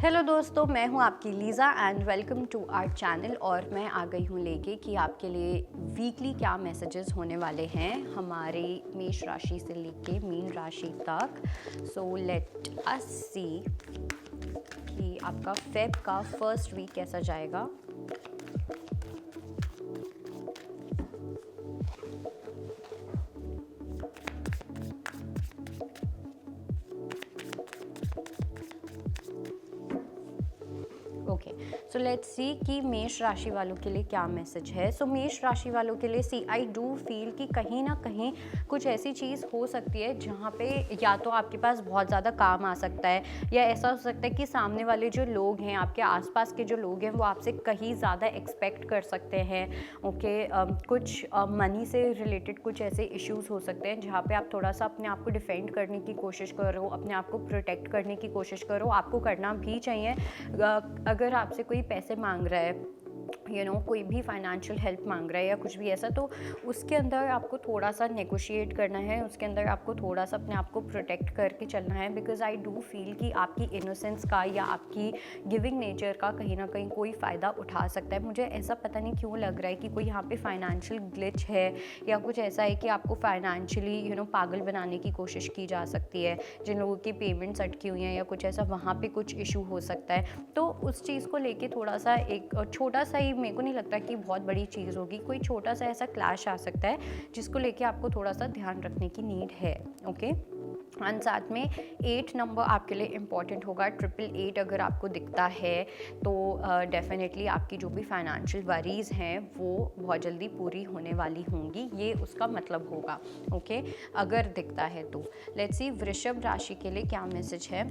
Hello दोस्तों, मैं हूं आपकी Lisa and welcome to our channel. और मैं आ गई हूं लेके कि आपके लिए वीकली क्या मैसेजेस होने वाले हैं हमारे मेष राशि से लेके मीन राशि तक। सो लेट अस सी कि आपका फेब का फर्स्ट वीक कैसा जाएगा। ओके, सो लेट्स सी कि मेष राशि वालों के लिए क्या मैसेज है। सो मेष राशि वालों के लिए सी आई डू फील कि कहीं ना कहीं कुछ ऐसी चीज़ हो सकती है जहाँ पे या तो आपके पास बहुत ज़्यादा काम आ सकता है, या ऐसा हो सकता है कि सामने वाले जो लोग हैं, आपके आसपास के जो लोग हैं, वो आपसे कहीं ज़्यादा एक्सपेक्ट कर सकते हैं। ओके, कुछ मनी से रिलेटेड कुछ ऐसे इश्यूज हो सकते हैं जहाँ पे आप थोड़ा सा अपने आप को डिफेंड करने की कोशिश करो, अपने आप को प्रोटेक्ट करने की कोशिश करो। आपको करना भी चाहिए। अगर आपसे कोई पैसे मांग रहा है, कोई भी फाइनेंशियल हेल्प मांग रहा है या कुछ भी ऐसा, तो उसके अंदर आपको थोड़ा सा नेगोशिएट करना है, उसके अंदर आपको थोड़ा सा अपने आप को प्रोटेक्ट करके चलना है। बिकॉज आई डू फील कि आपकी इनोसेंस का या आपकी गिविंग नेचर का कहीं ना कहीं कोई फ़ायदा उठा सकता है। मुझे ऐसा पता नहीं क्यों लग रहा है कि कोई यहाँ पे फाइनेंशियल ग्लिच है, या कुछ ऐसा है कि आपको फाइनेंशियली पागल बनाने की कोशिश की जा सकती है। जिन लोगों की पेमेंट्स अटकी हुई हैं या कुछ ऐसा, वहाँ पे कुछ इशू हो सकता है। तो उस चीज़ को लेके थोड़ा सा एक छोटा सा ही, मेरे को नहीं लगता कि बहुत बड़ी चीज़ होगी, कोई छोटा सा ऐसा क्लैश आ सकता है जिसको लेके आपको थोड़ा सा ध्यान रखने की नीड है। ओके, एंड साथ में 8 नंबर आपके लिए इम्पॉर्टेंट होगा। 888 अगर आपको दिखता है तो डेफिनेटली आपकी जो भी फाइनेंशियल वरीज़ हैं वो बहुत जल्दी पूरी होने वाली होंगी, ये उसका मतलब होगा। ओके, अगर दिखता है तो लेट्स सी वृषभ राशि के लिए क्या मैसेज है।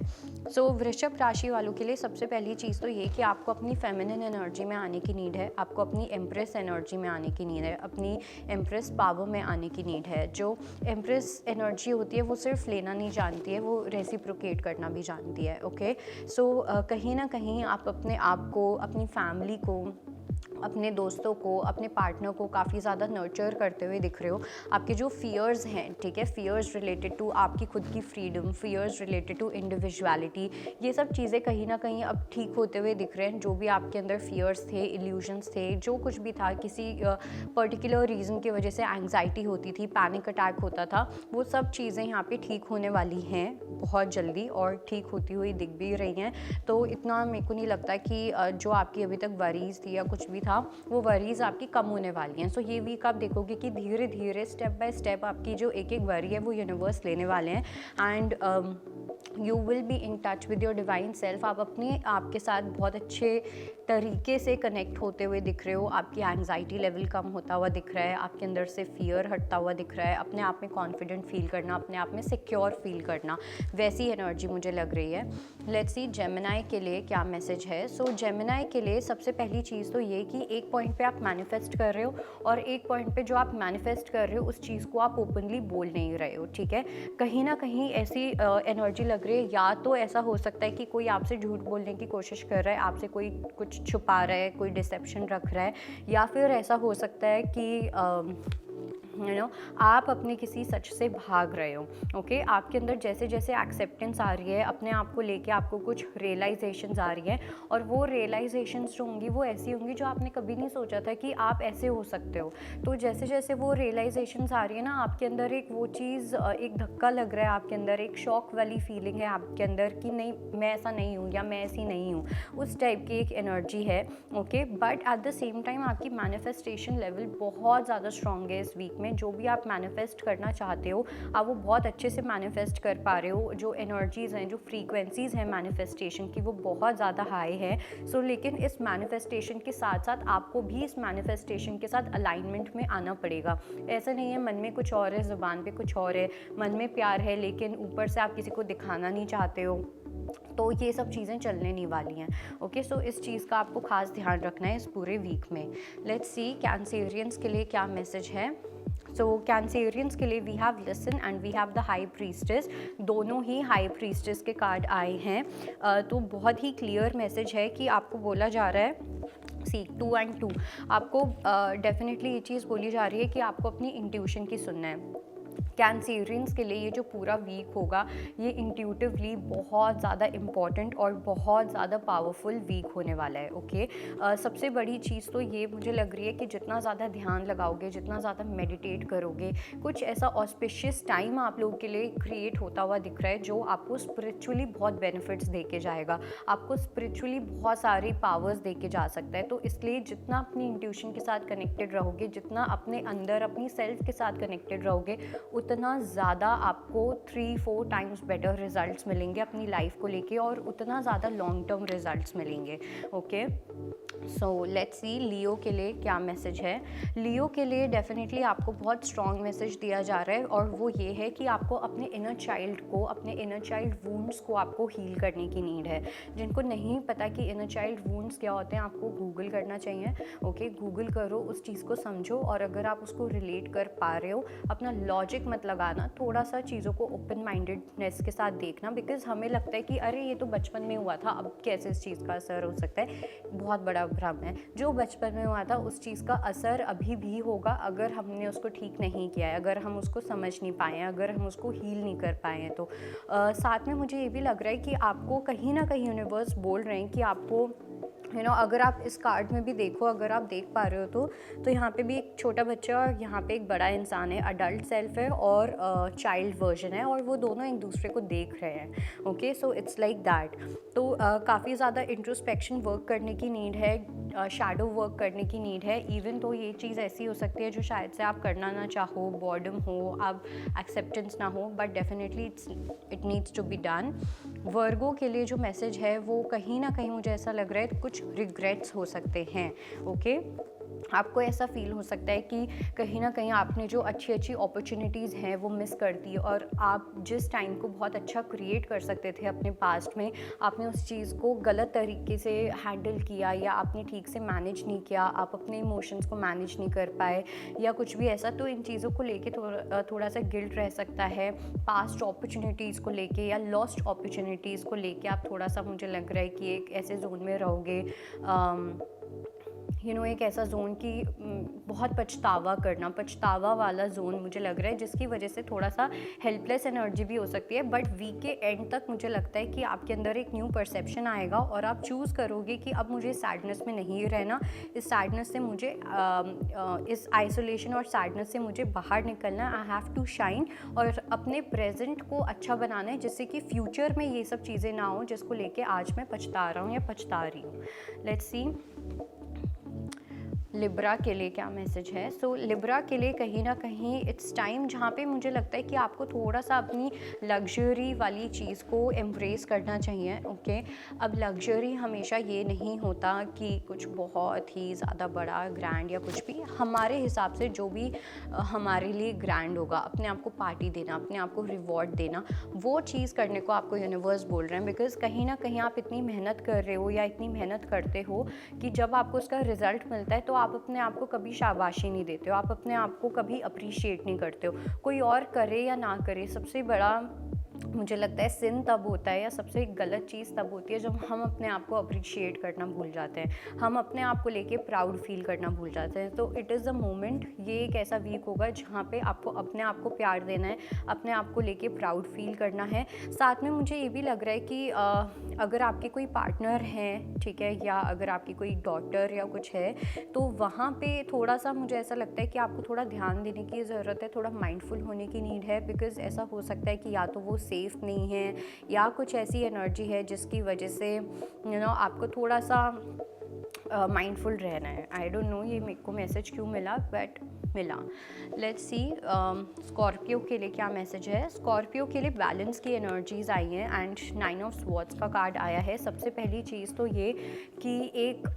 सो वृषभ राशि वालों के लिए सबसे पहली चीज़ तो ये कि आपको अपनी फेमिनिन एनर्जी में आने की नीड है, आपको अपनी एम्प्रेस एनर्जी में आने की नीड है, अपनी एम्प्रेस पावर में आने की नीड है। जो एम्प्रेस एनर्जी होती है वो सिर्फ लेना नहीं जानती है, वो रेसिप्रोकेट करना भी जानती है। ओके, सो कहीं ना कहीं आप अपने आप को, अपनी फैमिली को, अपने दोस्तों को, अपने पार्टनर को काफ़ी ज़्यादा नर्चर करते हुए दिख रहे हो। आपके जो फियर्स हैं, ठीक है, फियर्स रिलेटेड टू आपकी खुद की freedom, fears related to individuality, ये सब चीज़ें कहीं ना कहीं अब ठीक होते हुए दिख रहे हैं। जो भी आपके अंदर फियर्स थे, इल्यूजन्स थे, जो कुछ भी था, किसी पर्टिकुलर रीज़न की वजह से एंग्जाइटी होती थी, पैनिक अटैक होता था, वो सब चीज़ें यहाँ पे ठीक होने वाली हैं बहुत जल्दी, और ठीक होती हुई दिख भी रही हैं। तो इतना मेरे को नहीं लगता कि जो आपकी अभी तक वरीज़ थी या कुछ भी था, वो वरीज़ आपकी कम होने वाली हैं। सो ये वीक आप देखोगे कि धीरे धीरे स्टेप बाय स्टेप आपकी जो एक एक वरी है वो यूनिवर्स लेने वाले हैं। And you will be in touch with your divine self. आप अपने आप के साथ बहुत अच्छे तरीके से कनेक्ट होते हुए दिख रहे हो। आपकी एंग्जाइटी लेवल कम होता हुआ दिख रहा है, आपके अंदर से फियर हटता हुआ दिख रहा है, अपने आप में कॉन्फिडेंट फील करना, अपने आप में सिक्योर फील करना, वैसी एनर्जी मुझे लग रही है। लेट्स सी जेमिनाई के लिए क्या मैसेज है। सो जेमिनाई के लिए सबसे पहली चीज़ तो ये कि एक पॉइंट पे आप मैनिफेस्ट कर रहे हो, और एक पॉइंट पे जो आप मैनिफेस्ट कर रहे हो उस चीज़ को आप ओपनली बोल नहीं रहे हो। ठीक है, कहीं ना कहीं ऐसी एनर्जी लग रही है, या तो ऐसा हो सकता है कि कोई आपसे झूठ बोलने की कोशिश कर रहा है, आपसे कोई कुछ छुपा रहा है, कोई डिसेप्शन रख रहा है, या फिर ऐसा हो सकता है कि आप अपने किसी सच से भाग रहे हो। ओके, आपके अंदर जैसे जैसे एक्सेप्टेंस आ रही है, अपने आप को लेके आपको कुछ रियलाइजेशंस आ रही है, और वो रियलाइजेशंस जो होंगी वो ऐसी होंगी जो आपने कभी नहीं सोचा था कि आप ऐसे हो सकते हो। तो जैसे जैसे वो रियलाइजेशंस आ रही है ना, आपके अंदर एक वो चीज़, एक धक्का लग रहा है, आपके अंदर एक शॉक वाली फीलिंग है आपके अंदर कि नहीं, मैं ऐसा नहीं हूँ, या मैं ऐसी नहीं हूँ, उस टाइप की एक एनर्जी है। Okay, but at the same time आपकी मैनिफेस्टेशन लेवल बहुत ज़्यादा स्ट्रॉन्ग है इस वीक में। जो भी आप मैनिफेस्ट करना चाहते हो, आप वो बहुत अच्छे से मैनिफेस्ट कर पा रहे हो। जो एनर्जीज़ हैं, जो फ्रीक्वेंसीज़ हैं मैनिफेस्टेशन की, वो बहुत ज़्यादा हाई है। सो लेकिन इस मैनिफेस्टेशन के साथ साथ आपको भी इस मैनिफेस्टेशन के साथ अलाइनमेंट में आना पड़ेगा। ऐसा नहीं है मन में कुछ और है, ज़ुबान पे कुछ और है, मन में प्यार है लेकिन ऊपर से आप किसी को दिखाना नहीं चाहते हो, तो ये सब चीज़ें चलने नहीं वाली हैं। ओके, सो इस चीज़ का आपको खास ध्यान रखना है इस पूरे वीक में। लेट्स सी कैंसेरियंस के लिए क्या मैसेज है। सो कैंसेरियंस के लिए we have listen and we have the high priestess. दोनों ही हाई प्रीस्टेस के कार्ड आए हैं। तो बहुत ही क्लियर मैसेज है कि आपको बोला जा रहा है सी 2 and 2, आपको डेफिनेटली ये चीज़ बोली जा रही है कि आपको अपनी इंट्यूशन की सुनना है। कैंसेरियंस के लिए ये जो पूरा वीक होगा ये इंट्यूटिवली बहुत ज़्यादा इम्पॉर्टेंट और बहुत ज़्यादा पावरफुल वीक होने वाला है। ओके, सबसे बड़ी चीज़ तो ये मुझे लग रही है कि जितना ज़्यादा ध्यान लगाओगे, जितना ज़्यादा मेडिटेट करोगे, कुछ ऐसा ऑस्पिशियस टाइम आप लोगों के लिए क्रिएट होता हुआ दिख रहा है जो आपको स्पिरिचुअली बहुत बेनिफिट्स दे के जाएगा, आपको स्पिरिचुअली बहुत सारी पावर्स दे के जा सकता है। तो इसलिए जितना अपनी इंट्यूशन के साथ कनेक्टेड रहोगे, जितना अपने अंदर अपनी सेल्फ के साथ कनेक्टेड रहोगे, उतना ज़्यादा आपको 3-4 टाइम्स बेटर रिजल्ट्स मिलेंगे अपनी लाइफ को लेके और उतना ज़्यादा लॉन्ग टर्म रिजल्ट्स मिलेंगे। ओके, सो लेट्स सी लियो के लिए क्या मैसेज है। लियो के लिए डेफिनेटली आपको बहुत स्ट्रॉन्ग मैसेज दिया जा रहा है और वो ये है कि आपको अपने इनर चाइल्ड को, अपने इनर चाइल्ड वुंड्स को आपको हील करने की नीड है। जिनको नहीं पता कि इनर चाइल्ड वुंड्स क्या होते हैं, आपको गूगल करना चाहिए। ओके, गूगल करो, उस चीज़ को समझो और अगर आप उसको रिलेट कर पा रहे हो, अपना लॉजिक मत लगाना, थोड़ा सा चीज़ों को ओपन माइंडेडनेस के साथ देखना। बिकॉज हमें लगता है कि अरे ये तो बचपन में हुआ था, अब कैसे इस चीज़ का असर हो सकता है। बहुत बड़ा भ्रम है। जो बचपन में हुआ था उस चीज़ का असर अभी भी होगा अगर हमने उसको ठीक नहीं किया है, अगर हम उसको समझ नहीं पाए हैं, अगर हम उसको हील नहीं कर पाए हैं। तो साथ में मुझे ये भी लग रहा है कि आपको कहीं ना कहीं यूनिवर्स बोल रहे हैं कि आपको अगर आप इस कार्ड में भी देखो, अगर आप देख पा रहे हो तो यहाँ पे भी एक छोटा बच्चा और यहाँ पे एक बड़ा इंसान है, अडल्ट सेल्फ है और चाइल्ड वर्जन है और वो दोनों एक दूसरे को देख रहे हैं। Okay, so it's like that. तो काफ़ी ज़्यादा इंट्रोस्पेक्शन वर्क करने की नीड है, शैडो वर्क करने की नीड है। इवन तो ये चीज़ ऐसी हो सकती है जो शायद से आप करना ना चाहो, बॉर्डम हो, आप एक्सेप्टेंस ना हो, but definitely it needs to be done. वर्गो के लिए जो मैसेज है वो कहीं ना कहीं मुझे ऐसा लग रहा है कुछ रिग्रेट्स हो सकते हैं। ओके, आपको ऐसा फील हो सकता है कि कहीं ना कहीं आपने जो अच्छी अच्छी अपॉर्चुनिटीज़ हैं वो मिस कर दी और आप जिस टाइम को बहुत अच्छा क्रिएट कर सकते थे अपने पास्ट में, आपने उस चीज़ को गलत तरीके से हैंडल किया या आपने ठीक से मैनेज नहीं किया, आप अपने इमोशंस को मैनेज नहीं कर पाए या कुछ भी ऐसा। तो इन चीज़ों को लेके थोड़ा सा गिल्ट रह सकता है, पास्ट अपॉर्चुनिटीज़ को लेके या लॉस्ट अपॉर्चुनिटीज़ को लेके आप थोड़ा सा, मुझे लग रहा है कि एक ऐसे जोन में रहोगे, एक ऐसा जोन की बहुत पछतावा वाला जोन मुझे लग रहा है, जिसकी वजह से थोड़ा सा हेल्पलेस एनर्जी भी हो सकती है। बट वीक के एंड तक मुझे लगता है कि आपके अंदर एक न्यू परसेप्शन आएगा और आप चूज़ करोगे कि अब मुझे सैडनेस में नहीं रहना, इस सैडनेस से मुझे इस आइसोलेशन और सैडनेस से मुझे बाहर निकलना, आई हैव टू शाइन और अपने प्रेजेंट को अच्छा बनाना है जिससे कि फ्यूचर में ये सब चीज़ें ना हो जिसको लेके आज मैं पछता रहा हूँ या पछता रही हूँ। लेट्स सी लिब्रा के लिए क्या मैसेज है। सो लिब्रा के लिए कहीं ना कहीं इट्स टाइम जहाँ पे मुझे लगता है कि आपको थोड़ा सा अपनी लग्जरी वाली चीज़ को एम्ब्रेस करना चाहिए। ओके, अब लग्जरी हमेशा ये नहीं होता कि कुछ बहुत ही ज़्यादा बड़ा ग्रैंड या कुछ भी, हमारे हिसाब से जो भी हमारे लिए ग्रैंड होगा, अपने आप को पार्टी देना, अपने आप को रिवॉर्ड देना, वो चीज़ करने को आपको यूनिवर्स बोल रहे हैं। बिकॉज कहीं ना कहीं आप इतनी मेहनत कर रहे हो या इतनी मेहनत करते हो कि जब आपको उसका रिजल्ट मिलता है तो आप अपने आप को कभी शाबाशी नहीं देते हो, आप अपने आप को कभी अप्रिशिएट नहीं करते हो। कोई और करे या ना करे, सबसे बड़ा मुझे लगता है सिन तब होता है या सबसे गलत चीज़ तब होती है जब हम अपने आप को अप्रिशिएट करना भूल जाते हैं, हम अपने आप को लेके प्राउड फील करना भूल जाते हैं। तो इट इज़ अ मोमेंट, ये एक ऐसा वीक होगा जहाँ पे आपको अपने आप को प्यार देना है, अपने आप को लेके प्राउड फील करना है। साथ में मुझे ये भी लग रहा है कि अगर आपके कोई पार्टनर हैं, ठीक है, या अगर आपकी कोई डॉटर या कुछ है, तो वहाँ पे थोड़ा सा मुझे ऐसा लगता है कि आपको थोड़ा ध्यान देने की ज़रूरत है, थोड़ा माइंडफुल होने की नीड है। बिकॉज़ ऐसा हो सकता है कि या तो वो सेफ़ नहीं है या कुछ ऐसी एनर्जी है जिसकी वजह से आपको थोड़ा सा माइंडफुल रहना है। आई डोंट नो ये मेरे को मैसेज क्यों मिला, बट मिला। लेट्स सी स्कॉर्पियो के लिए क्या मैसेज है। स्कॉर्पियो के लिए बैलेंस की एनर्जीज आई हैं एंड 9 ऑफ स्वॉर्ड्स का कार्ड आया है। सबसे पहली चीज़ तो ये कि एक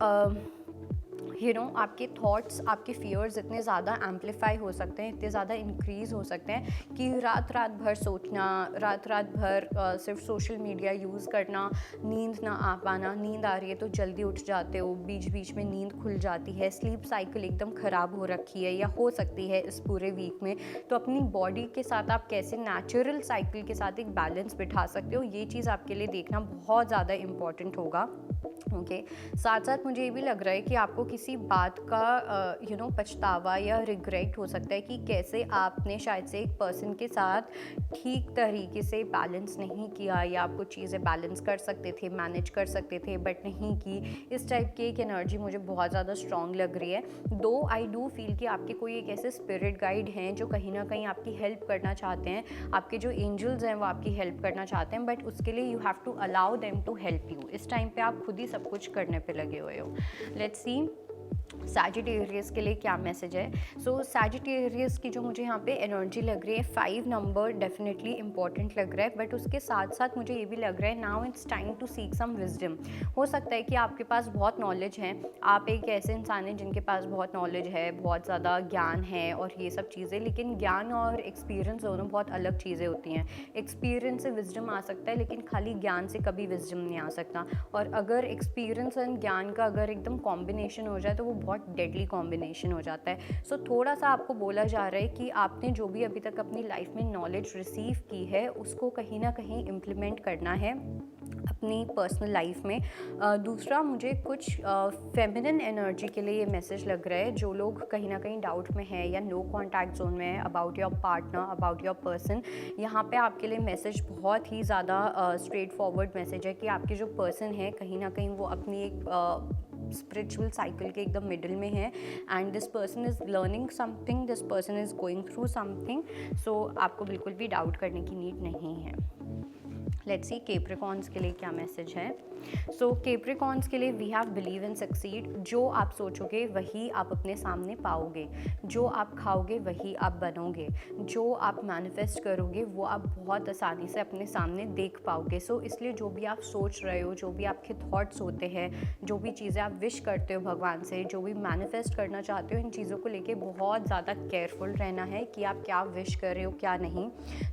आपके थॉट्स, आपके फियर्स इतने ज़्यादा एम्पलीफाई हो सकते हैं, इतने ज़्यादा इंक्रीज़ हो सकते हैं कि रात भर सोचना, रात भर सिर्फ सोशल मीडिया यूज़ करना, नींद ना आ पाना, नींद आ रही है तो जल्दी उठ जाते हो, बीच बीच में नींद खुल जाती है, स्लीप साइकिल एकदम ख़राब हो रखी है या हो सकती है इस पूरे वीक में। तो अपनी बॉडी के साथ आप कैसे नेचुरल साइकिल के साथ एक बैलेंस बिठा सकते हो, ये चीज़ आपके लिए देखना बहुत ज़्यादा इम्पॉर्टेंट होगा। ओके, साथ साथ मुझे ये भी लग रहा है कि आपको किसी बात का पछतावा या रिग्रेट हो सकता है कि कैसे आपने शायद से एक पर्सन के साथ ठीक तरीके से बैलेंस नहीं किया, या आप कुछ चीज़ें बैलेंस कर सकते थे, मैनेज कर सकते थे, बट नहीं की। इस टाइप की एक एनर्जी मुझे बहुत ज़्यादा स्ट्रॉन्ग लग रही है। दो आई डू फील कि आपके कोई एक ऐसे स्पिरिट गाइड हैं जो कहीं ना कहीं आपकी हेल्प करना चाहते हैं, आपके जो एंजल्स हैं वो आपकी हेल्प करना चाहते हैं, बट उसके लिए you have to allow them to help you. इस टाइम पे आप खुद ही सब कुछ करने पे लगे हुए हो। लेट्स सी सैजिटेरियस के लिए क्या मैसेज है। सो सैजिटेरियस की जो मुझे यहाँ पे एनर्जी लग रही है, 5 नंबर डेफिनेटली इंपॉर्टेंट लग रहा है, बट उसके साथ साथ मुझे ये भी लग रहा है now it's time to seek some wisdom. हो सकता है कि आपके पास बहुत नॉलेज है, आप एक ऐसे इंसान हैं जिनके पास बहुत नॉलेज है, बहुत ज़्यादा ज्ञान है और ये सब चीज़ें, लेकिन ज्ञान और एक्सपीरियंस दोनों बहुत अलग चीज़ें होती हैं। एक्सपीरियंस से विजडम आ सकता है, लेकिन खाली ज्ञान से कभी विजडम नहीं आ सकता। और अगर एक्सपीरियंस एंड ज्ञान का अगर एकदम कॉम्बिनेशन हो जाए तो वो बहुत डेडली कॉम्बिनेशन हो जाता है। सो थोड़ा सा आपको बोला जा रहा है कि आपने जो भी अभी तक अपनी लाइफ में नॉलेज रिसीव की है उसको कहीं ना कहीं इम्प्लीमेंट करना है अपनी पर्सनल लाइफ में। दूसरा, मुझे कुछ फेमिनिन एनर्जी के लिए ये मैसेज लग रहा है। जो लोग कहीं ना कहीं डाउट में है या नो कॉन्टैक्ट जोन में है about your partner, about your person, यहाँ पे आपके लिए मैसेज बहुत ही ज़्यादा स्ट्रेट फॉरवर्ड मैसेज है कि आपके जो पर्सन है कहीं ना कहीं वो अपनी एक स्पिरिचुअल साइकिल के एकदम मिडिल में है, and this person is learning something, this person is going through something. So आपको बिल्कुल भी डाउट करने की नीड नहीं है। लेट्स सी कैप्रिकॉर्न्स के लिए क्या मैसेज है। सो कैप्रिकॉर्न्स के लिए we have believe and succeed. जो आप सोचोगे वही आप अपने सामने पाओगे, जो आप खाओगे वही आप बनोगे, जो आप मैनिफेस्ट करोगे वो आप बहुत आसानी से अपने सामने देख पाओगे। सो इसलिए जो भी आप सोच रहे हो, जो भी आपके थॉट्स होते हैं, जो भी चीज़ें आप विश करते हो भगवान से, जो भी मैनिफेस्ट करना चाहते हो, इन चीज़ों को लेके बहुत ज़्यादा केयरफुल रहना है कि आप क्या विश कर रहे हो क्या नहीं।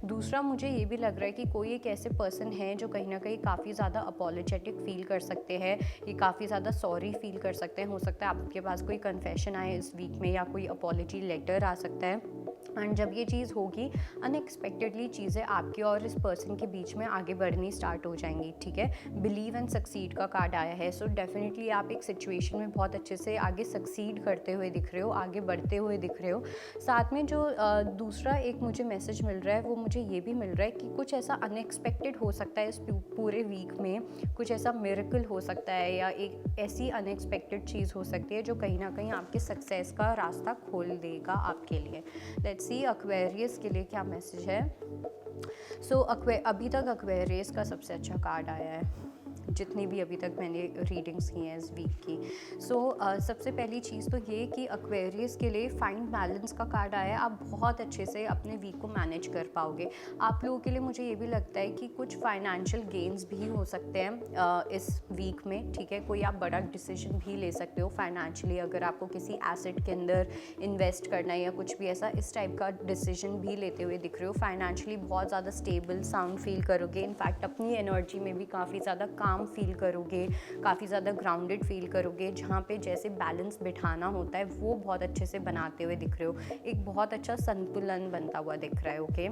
दूसरा, मुझे ये भी लग रहा है कि कोई एक ऐसे पर्सन है जो कहीं ना कहीं काफ़ी ज़्यादा अपॉलोजेटिक फील कर सकते हैं, ये काफ़ी ज़्यादा सॉरी फील कर सकते हैं। हो सकता है आपके पास कोई कन्फेशन आए इस वीक में या कोई अपॉलॉजी लेटर आ सकता है। एंड जब ये चीज़ होगी, अनएक्सपेक्टेडली चीज़ें आपके और इस पर्सन के बीच में आगे बढ़नी स्टार्ट हो जाएंगी। ठीक है, बिलीव एंड सक्सीड का कार्ड आया है। सो डेफिनेटली आप एक सिचुएशन में बहुत अच्छे से आगे सक्सीड करते हुए दिख रहे हो, आगे बढ़ते हुए दिख रहे हो। साथ में जो दूसरा एक मुझे मैसेज मिल रहा है वो मुझे ये भी मिल रहा है कि कुछ ऐसा अनएक्सपेक्टेड हो सकता है इस पूरे वीक में, कुछ ऐसा मिरेकल हो सकता है या एक ऐसी अनएक्सपेक्टेड चीज़ हो सकती है जो कहीं ना कहीं आपके सक्सेस का रास्ता खोल देगा आपके लिए। लेट्स सी एक्वेरियस के लिए क्या मैसेज है। सो अभी तक एक्वेरियस का सबसे अच्छा कार्ड आया है जितनी भी अभी तक मैंने रीडिंग्स की हैं इस वीक की। सो सबसे पहली चीज़ तो ये कि एक्वेरियस के लिए फाइंड बैलेंस का कार्ड आया है। आप बहुत अच्छे से अपने वीक को मैनेज कर पाओगे। आप लोगों के लिए मुझे ये भी लगता है कि कुछ फाइनेंशियल गेन्स भी हो सकते हैं इस वीक में। ठीक है, कोई आप बड़ा डिसीजन भी ले सकते हो फाइनेंशियली, अगर आपको किसी एसेट के अंदर इन्वेस्ट करना है या कुछ भी ऐसा इस टाइप का डिसीजन भी लेते हुए दिख रहे हो। फाइनेंशियली बहुत ज़्यादा स्टेबल साउंड फील करोगे, इनफैक्ट अपनी एनर्जी में भी काफ़ी ज़्यादा काम फील करोगे, काफ़ी ज़्यादा ग्राउंडेड फील करोगे। जहाँ पे जैसे बैलेंस बिठाना होता है वो बहुत अच्छे से बनाते हुए दिख रहे हो। एक बहुत अच्छा संतुलन बनता हुआ दिख रहा है। ओके,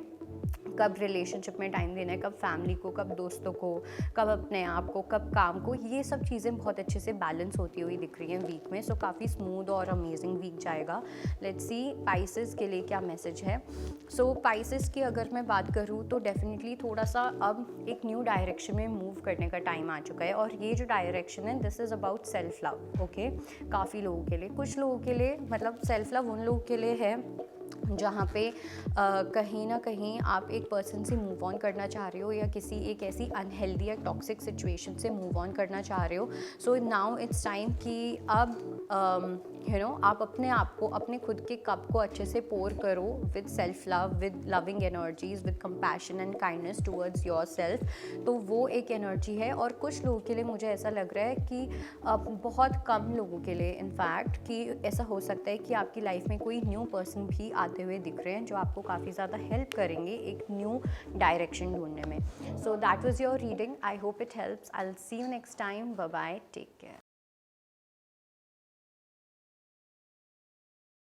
कब रिलेशनशिप में टाइम देना है, कब फैमिली को, कब दोस्तों को, कब अपने आप को, कब काम को, ये सब चीज़ें बहुत अच्छे से बैलेंस होती हुई दिख रही हैं वीक में। सो काफ़ी स्मूथ और अमेजिंग वीक जाएगा। लेट्स सी पाइसेस के लिए क्या मैसेज है। सो पाइसेस की अगर मैं बात करूँ तो डेफिनेटली थोड़ा सा अब एक न्यू डायरेक्शन में मूव करने का टाइम आ चुका है, और ये जो डायरेक्शन है this is about self love. Okay, काफ़ी लोगों के लिए, कुछ लोगों के लिए, मतलब सेल्फ लव उन लोगों के लिए है जहाँ पे कहीं ना कहीं आप एक पर्सन से मूव ऑन करना चाह रहे हो या किसी एक ऐसी अनहेल्दी या टॉक्सिक सिचुएशन से मूव ऑन करना चाह रहे हो। सो नाउ इट्स टाइम कि अब आप अपने आप को, अपने खुद के कप को अच्छे से पोर करो with self love, with loving energies, with compassion and kindness towards your self. तो वो एक एनर्जी है। और कुछ लोगों के लिए मुझे ऐसा लग रहा है कि बहुत कम लोगों के लिए इनफैक्ट कि ऐसा हो सकता है कि आपकी लाइफ में कोई न्यू पर्सन भी आते हुए दिख रहे हैं जो आपको काफ़ी ज़्यादा हेल्प करेंगे एक न्यू डायरेक्शन ढूंढने में। So that was your reading. I hope it helps. I will see you next time. Bye bye, take care.